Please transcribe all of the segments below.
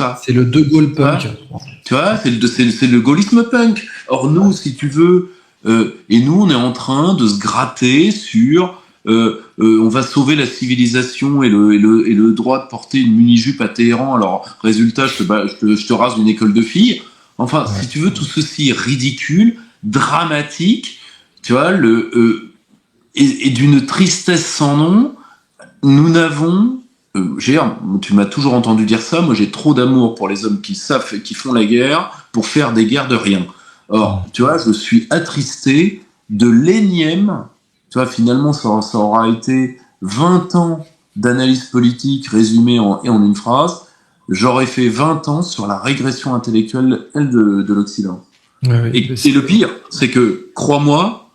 ça. C'est le De Gaulle punk. Tu vois, c'est le gaullisme punk. Or, nous, si tu veux, et nous, on est en train de se gratter sur on va sauver la civilisation et le droit de porter une mini-jupe à Téhéran. Alors, résultat, je te rase une école de filles. Enfin, si tu veux, tout ceci est ridicule, dramatique, tu vois, et d'une tristesse sans nom. Nous n'avons... tu m'as toujours entendu dire ça, moi j'ai trop d'amour pour les hommes qui savent et qui font la guerre pour faire des guerres de rien. Or, tu vois, je suis attristé de l'énième, tu vois, finalement ça aura été 20 ans d'analyse politique résumée en une phrase, j'aurais fait 20 ans sur la régression intellectuelle de l'Occident. Ouais, et le pire, c'est que crois-moi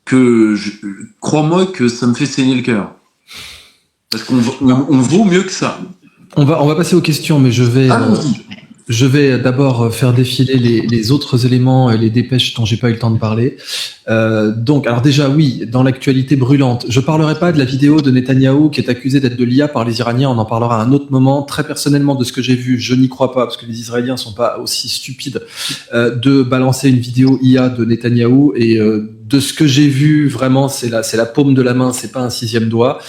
que ça me fait saigner le cœur. Parce qu'on vaut mieux que ça. On va passer aux questions, mais je vais d'abord faire défiler les autres éléments et les dépêches dont j'ai pas eu le temps de parler. Donc, alors déjà, oui, dans l'actualité brûlante, je parlerai pas de la vidéo de Netanyahou qui est accusé d'être de l'IA par les Iraniens, on en parlera à un autre moment. Très personnellement, de ce que j'ai vu, je n'y crois pas, parce que les Israéliens sont pas aussi stupides de balancer une vidéo IA de Netanyahou, et de ce que j'ai vu, vraiment, c'est la paume de la main, c'est pas un 6e doigt.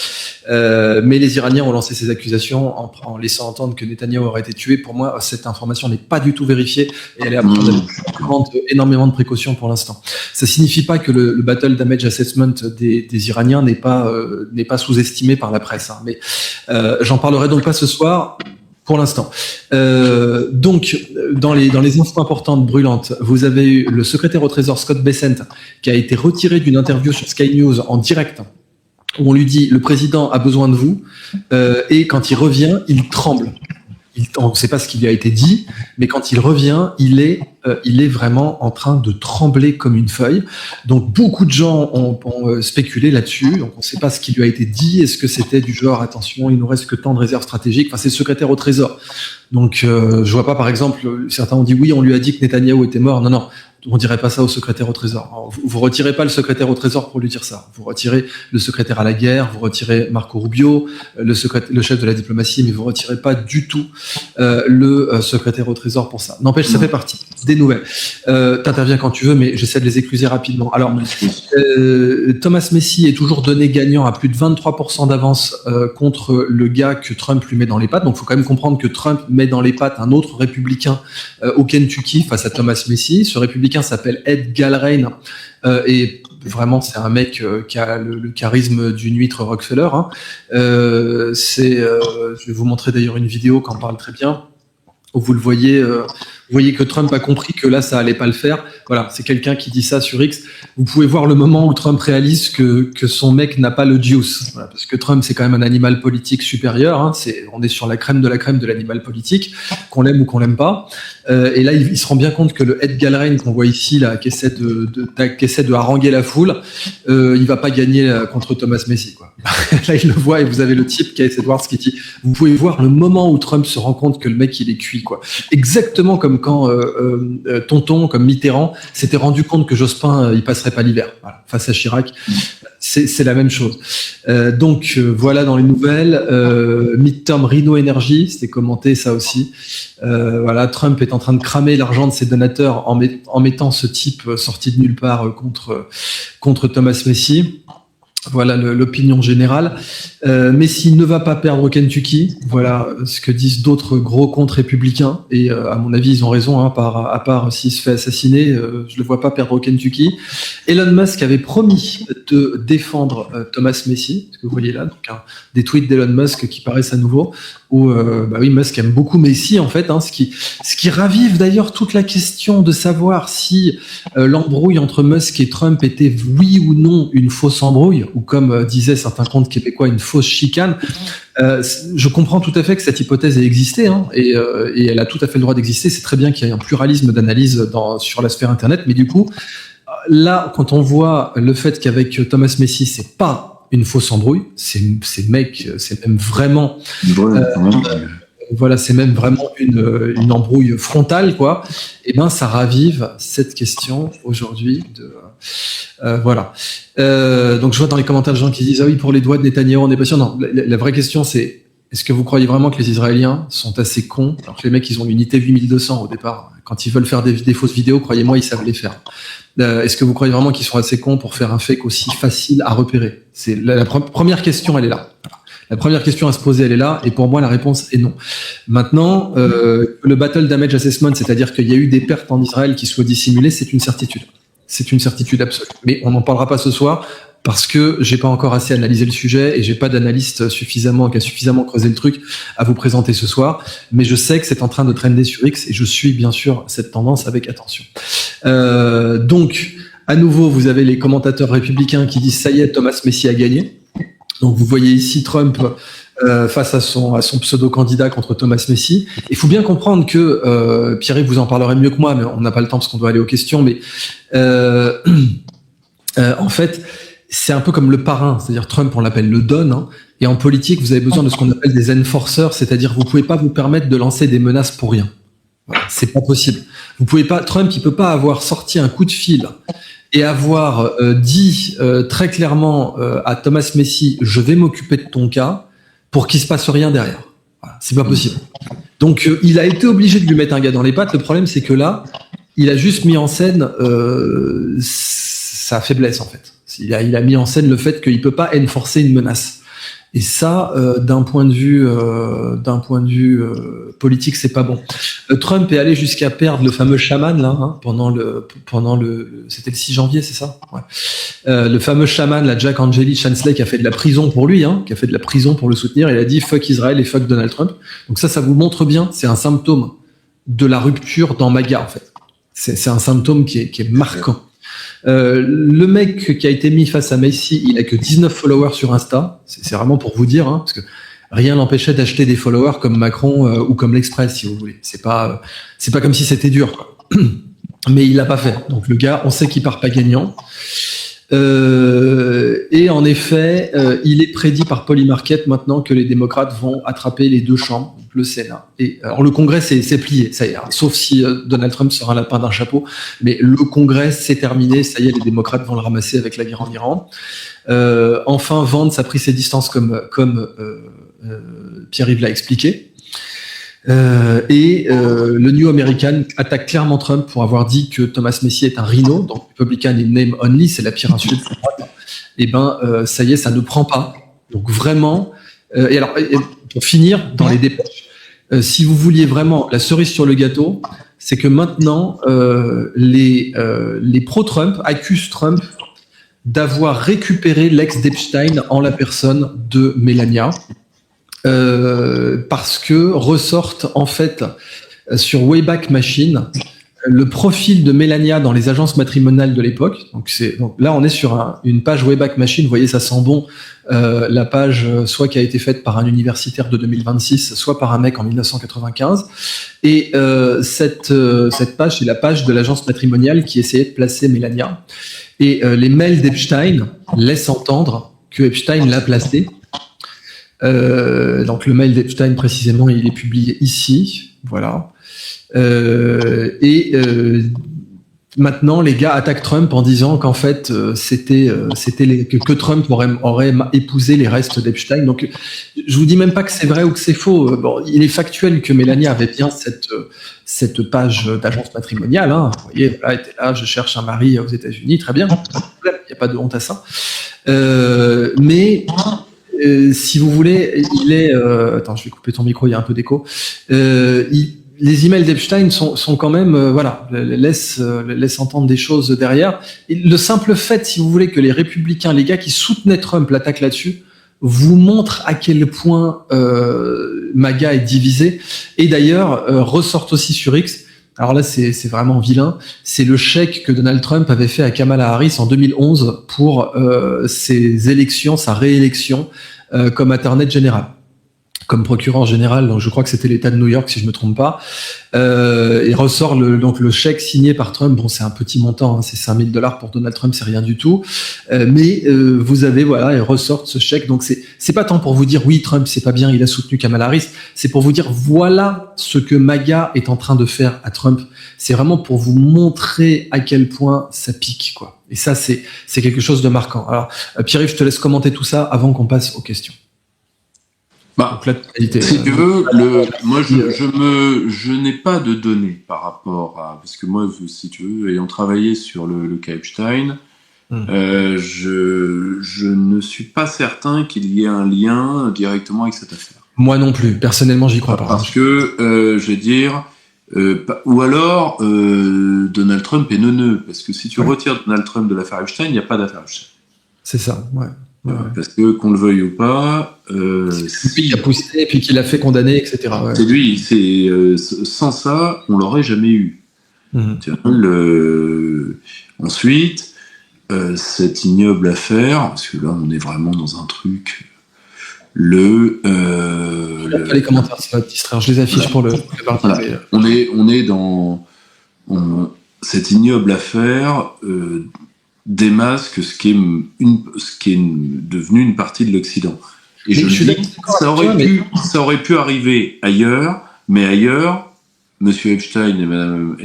Mais les Iraniens ont lancé ces accusations en laissant entendre que Netanyahou aurait été tué. Pour moi, cette information n'est pas du tout vérifiée et elle est à prendre énormément de précautions pour l'instant. Ça signifie pas que le Battle Damage Assessment des Iraniens n'est pas sous-estimé par la presse, hein. Mais j'en parlerai donc pas ce soir. Pour l'instant. Donc, dans les infos importantes, brûlantes, vous avez eu le secrétaire au Trésor, Scott Bessent, qui a été retiré d'une interview sur Sky News en direct, où on lui dit « Le président a besoin de vous », et quand il revient, il tremble. On ne sait pas ce qui lui a été dit, mais quand il revient, il est vraiment en train de trembler comme une feuille. Donc beaucoup de gens ont spéculé là-dessus. Donc on ne sait pas ce qui lui a été dit. Est-ce que c'était du genre attention, il nous reste que tant de réserves stratégiques. Enfin, c'est le secrétaire au Trésor. Donc je vois pas, par exemple, certains ont dit oui, on lui a dit que Netanyahou était mort. Non. On dirait pas ça au secrétaire au Trésor. Alors, vous retirez pas le secrétaire au Trésor pour lui dire ça. Vous retirez le secrétaire à la guerre, vous retirez Marco Rubio, le chef de la diplomatie, mais vous retirez pas du tout le secrétaire au Trésor pour ça. N'empêche, ça fait partie des nouvelles. T'interviens quand tu veux, mais j'essaie de les écluser rapidement. Alors, Thomas Messi est toujours donné gagnant à plus de 23% d'avance contre le gars que Trump lui met dans les pattes. Donc, il faut quand même comprendre que Trump met dans les pattes un autre républicain au Kentucky face à Thomas Messi. Ce républicain s'appelle Ed Galbraith et vraiment c'est un mec qui a le charisme d'une huître Rockefeller, hein. Je vais vous montrer d'ailleurs une vidéo qui en parle très bien, où vous le voyez, vous voyez que Trump a compris que là ça allait pas le faire. Voilà, c'est quelqu'un qui dit ça sur X. Vous pouvez voir le moment où Trump réalise que son mec n'a pas le juice. Voilà, parce que Trump c'est quand même un animal politique supérieur, hein. On est sur la crème de l'animal politique, qu'on l'aime ou qu'on l'aime pas. Et là il se rend bien compte que le Ed Galbraith qu'on voit ici là, qui essaie de haranguer la foule, il va pas gagner contre Thomas Messi, quoi. Là il le voit et vous avez le type qui a essayé de voir ce qu'il dit. Vous pouvez voir le moment où Trump se rend compte que le mec il est cuit, quoi. Exactement comme quand Tonton, comme Mitterrand, s'était rendu compte que Jospin il passerait pas l'hiver, voilà, face à Chirac. C'est la même chose. Donc voilà dans les nouvelles. Midterm Rhino Energy, c'était commenté ça aussi. Voilà, Trump est en train de cramer l'argent de ses donateurs en mettant ce type sorti de nulle part contre Thomas Messi. Voilà l'opinion générale. Messi ne va pas perdre au Kentucky. Voilà ce que disent d'autres gros comptes républicains. Et à mon avis, ils ont raison, hein, à part s'il se fait assassiner, je le vois pas perdre au Kentucky. Elon Musk avait promis de défendre Thomas Messi. Ce que vous voyez là, donc des tweets d'Elon Musk qui paraissent à nouveau. Où oui, Musk aime beaucoup Messi en fait, hein, ce qui ravive d'ailleurs toute la question de savoir si l'embrouille entre Musk et Trump était oui ou non une fausse embrouille, ou comme disaient certains comptes québécois, une fausse chicane. Je comprends tout à fait que cette hypothèse ait existé, hein, et elle a tout à fait le droit d'exister. C'est très bien qu'il y ait un pluralisme d'analyse sur la sphère internet, mais du coup, là, quand on voit le fait qu'avec Thomas Messi, c'est pas une fausse embrouille, c'est même vraiment voilà, c'est même vraiment une embrouille frontale, quoi. Et ben ça ravive cette question aujourd'hui voilà. Donc je vois dans les commentaires des gens qui disent ah oui, pour les doigts de Netanyahou on est pas sûr. Non, la vraie question c'est est-ce que vous croyez vraiment que les Israéliens sont assez cons? Alors que les mecs, ils ont l'unité 8200 au départ. Quand ils veulent faire des fausses vidéos, croyez-moi, ils savent les faire. Est-ce que vous croyez vraiment qu'ils sont assez cons pour faire un fake aussi facile à repérer? C'est la première question, elle est là. La première question à se poser, elle est là, et pour moi, la réponse est non. Maintenant, le Battle Damage Assessment, c'est-à-dire qu'il y a eu des pertes en Israël qui soient dissimulées, c'est une certitude. C'est une certitude absolue. Mais on n'en parlera pas ce soir, parce que j'ai pas encore assez analysé le sujet, et j'ai pas d'analyste qui a suffisamment creusé le truc à vous présenter ce soir. Mais je sais que c'est en train de trender sur X, et je suis bien sûr cette tendance avec attention. Donc, à nouveau, vous avez les commentateurs républicains qui disent « ça y est, Thomas Messi a gagné ». Donc vous voyez ici Trump face à son pseudo-candidat contre Thomas Messi. Il faut bien comprendre que, Pierre vous en parlerez mieux que moi, mais on n'a pas le temps parce qu'on doit aller aux questions, mais en fait, c'est un peu comme le parrain, c'est-à-dire Trump, on l'appelle le Don, hein, et en politique, vous avez besoin de ce qu'on appelle des enforcers, c'est-à-dire vous pouvez pas vous permettre de lancer des menaces pour rien. Voilà, c'est pas possible. Vous pouvez pas, Trump, il peut pas avoir sorti un coup de fil et avoir dit très clairement à Thomas Messi, je vais m'occuper de ton cas, pour qu'il se passe rien derrière. Voilà, c'est pas possible. Donc il a été obligé de lui mettre un gars dans les pattes. Le problème, c'est que là, il a juste mis en scène sa faiblesse, en fait. Il a mis en scène le fait qu'il peut pas enforcer une menace. Et ça, d'un point de vue politique, c'est pas bon. Trump est allé jusqu'à perdre le fameux chaman là, hein, pendant le, c'était le 6 janvier, c'est ça, ouais. Le fameux chaman, la Jack Angeli Chansley, qui a fait de la prison pour lui, hein, qui a fait de la prison pour le soutenir. Il a dit fuck Israël et fuck Donald Trump. Donc ça vous montre bien, c'est un symptôme de la rupture dans MAGA en fait. C'est un symptôme qui est marquant. Le mec qui a été mis face à Messi, il a que 19 followers sur Insta. C'est vraiment pour vous dire, hein, parce que rien l'empêchait d'acheter des followers comme Macron ou comme l'Express, si vous voulez. C'est pas comme si c'était dur, quoi. Mais il l'a pas fait. Donc le gars, on sait qu'il part pas gagnant. Et en effet, il est prédit par Polymarket maintenant que les démocrates vont attraper les deux chambres, donc le Sénat. Et alors le Congrès c'est plié, ça y est, hein, sauf si Donald Trump sera un lapin d'un chapeau, mais le Congrès c'est terminé, ça y est, les démocrates vont le ramasser avec la guerre en Iran. Enfin, Vance a pris ses distances comme Pierre-Yves l'a expliqué. Le New American attaque clairement Trump pour avoir dit que Thomas Messi est un rhino, donc Republican in name only, c'est la pire insulte. Et ça y est, ça ne prend pas. Donc vraiment, et pour finir, dans les dépêches, si vous vouliez vraiment la cerise sur le gâteau, c'est que maintenant les pro-Trump accusent Trump d'avoir récupéré l'ex d'Epstein en la personne de Melania. Parce que ressortent en fait sur Wayback Machine le profil de Melania dans les agences matrimoniales de l'époque. Donc là on est sur une page Wayback Machine, vous voyez ça sent bon, la page soit qui a été faite par un universitaire de 2026, soit par un mec en 1995. Et cette page, c'est la page de l'agence matrimoniale qui essayait de placer Melania. Et les mails d'Epstein laissent entendre que Epstein l'a placée. Donc le mail d'Epstein précisément, il est publié ici, voilà. Maintenant, les gars attaquent Trump en disant qu'en fait, que Trump aurait épousé les restes d'Epstein. Donc, je vous dis même pas que c'est vrai ou que c'est faux. Bon, il est factuel que Melania avait bien cette page d'agence matrimoniale. Hein. Vous voyez, voilà, elle était là, je cherche un mari aux États-Unis, très bien, il n'y a pas de honte à ça. Si vous voulez, il est... attends, je vais couper ton micro, il y a un peu d'écho. Les emails d'Epstein sont quand même... voilà, laissent entendre des choses derrière. Et le simple fait, si vous voulez, que les républicains, les gars qui soutenaient Trump, l'attaquent là-dessus, vous montre à quel point MAGA est divisé. Et d'ailleurs, ressortent aussi sur X... Alors là, c'est vraiment vilain. C'est le chèque que Donald Trump avait fait à Kamala Harris en 2011 pour ses élections, sa réélection comme attorney général, comme procureur général. Donc je crois que c'était l'État de New York, si je me trompe pas. Et ressort donc le chèque signé par Trump. Bon, c'est un petit montant, hein, c'est $5,000 pour Donald Trump, c'est rien du tout. Mais vous avez, voilà, et ressortent ce chèque. Donc c'est pas tant pour vous dire oui, Trump c'est pas bien, il a soutenu Kamala Harris. C'est pour vous dire voilà ce que MAGA est en train de faire à Trump. C'est vraiment pour vous montrer à quel point ça pique, quoi. Et ça, c'est quelque chose de marquant. Alors, Pierre-Yves, je te laisse commenter tout ça avant qu'on passe aux questions. Donc la totalité. Si tu veux, moi je n'ai pas de données par rapport à, parce que moi, si tu veux, ayant travaillé sur le cas Epstein, je ne suis pas certain qu'il y ait un lien directement avec cette affaire. Moi non plus, personnellement, j'y crois pas. Parce que, je vais dire, ou alors Donald Trump est neuneux, parce que si tu retires Donald Trump de l'affaire Epstein, il n'y a pas d'affaire Epstein. C'est ça, ouais. Parce que, qu'on le veuille ou pas, c'est lui qui a poussé et puis qui l'a fait condamner, etc. C'est lui, sans ça, on l'aurait jamais eu. Ensuite, cette ignoble affaire, parce que là, on est vraiment dans un truc. Les commentaires, ça va te distraire. Je les affiche pour le parti. Voilà. On est dans cette ignoble affaire démasque ce qui est devenu une partie de l'Occident. Et je dis, ça aurait pu arriver ailleurs, mais ailleurs, Monsieur Epstein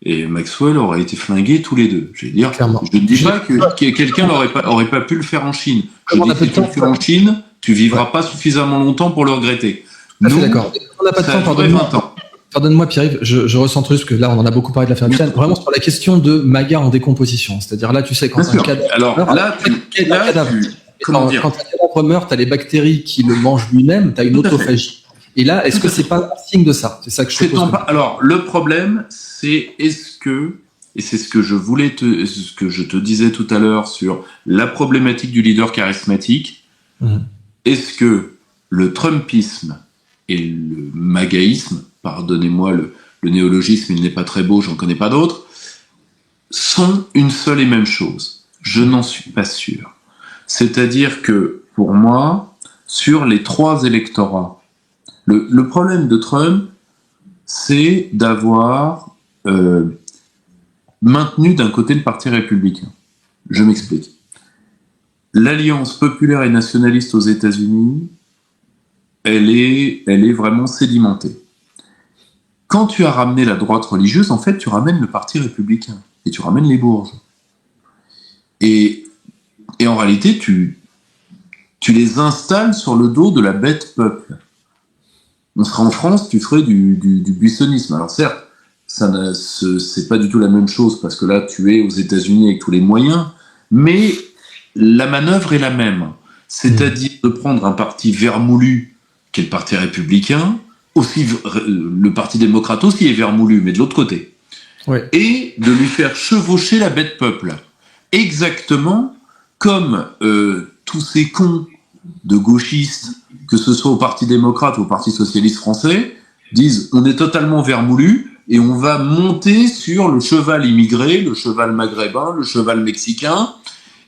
et Maxwell auraient été flingués tous les deux. Je veux dire, je ne dis pas que quelqu'un n'aurait pas pu le faire en Chine. Je dis que si tu le fais en Chine, tu vivras pas suffisamment longtemps pour le regretter. Nous, d'accord. On n'a pas de temps, pardonne-moi Pierre-Yves, je ressens juste que là on en a beaucoup parlé de l'affaire Epstein, vraiment sur la question de MAGA en décomposition. C'est-à-dire là tu sais quand un cadavre meurt, tu as les bactéries qui le mangent lui-même, tu as une autophagie. Et là, est-ce que c'est pas un signe de ça? C'est ça que je te pose. Alors le problème, c'est et c'est ce que ce que je te disais tout à l'heure sur la problématique du leader charismatique. Est-ce que le Trumpisme et le magaïsme, pardonnez-moi le néologisme, il n'est pas très beau, j'en connais pas d'autres, sont une seule et même chose? Je n'en suis pas sûr. C'est-à-dire que, pour moi, sur les trois électorats, le problème de Trump, c'est d'avoir maintenu d'un côté le Parti républicain. Je m'explique. L'alliance populaire et nationaliste aux États-Unis, elle est vraiment sédimentée. Quand tu as ramené la droite religieuse, en fait, tu ramènes le Parti républicain et tu ramènes les bourges. Et en réalité, tu les installes sur le dos de la bête peuple. On serait en France, tu ferais du buissonnisme. Alors certes, c'est pas du tout la même chose parce que là, tu es aux États-Unis avec tous les moyens, mais la manœuvre est la même. C'est-à-dire de prendre un parti vermoulu, qui est le Parti républicain, aussi le Parti démocrate aussi est vermoulu, mais de l'autre côté. Et de lui faire chevaucher la bête peuple. Exactement comme tous ces cons de gauchistes, que ce soit au Parti démocrate ou au Parti socialiste français, disent on est totalement vermoulu et on va monter sur le cheval immigré, le cheval maghrébin, le cheval mexicain,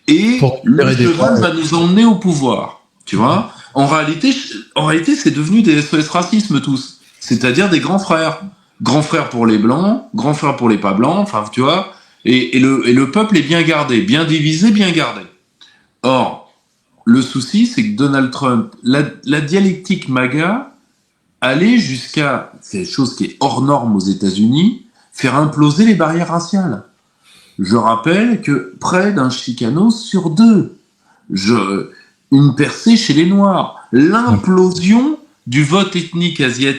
et le cheval va nous emmener au pouvoir. Tu vois ? En réalité, c'est devenu des SOS racisme tous. C'est-à-dire des grands frères. Grands frères pour les blancs, grands frères pour les pas blancs, enfin, tu vois. Et le peuple est bien gardé, bien divisé, bien gardé. Or, le souci, c'est que Donald Trump, la dialectique MAGA, allait jusqu'à, c'est chose qui est hors norme aux États-Unis, faire imploser les barrières raciales. Je rappelle que près d'un Chicano sur deux, une percée chez les Noirs, l'implosion du vote ethnique asiatique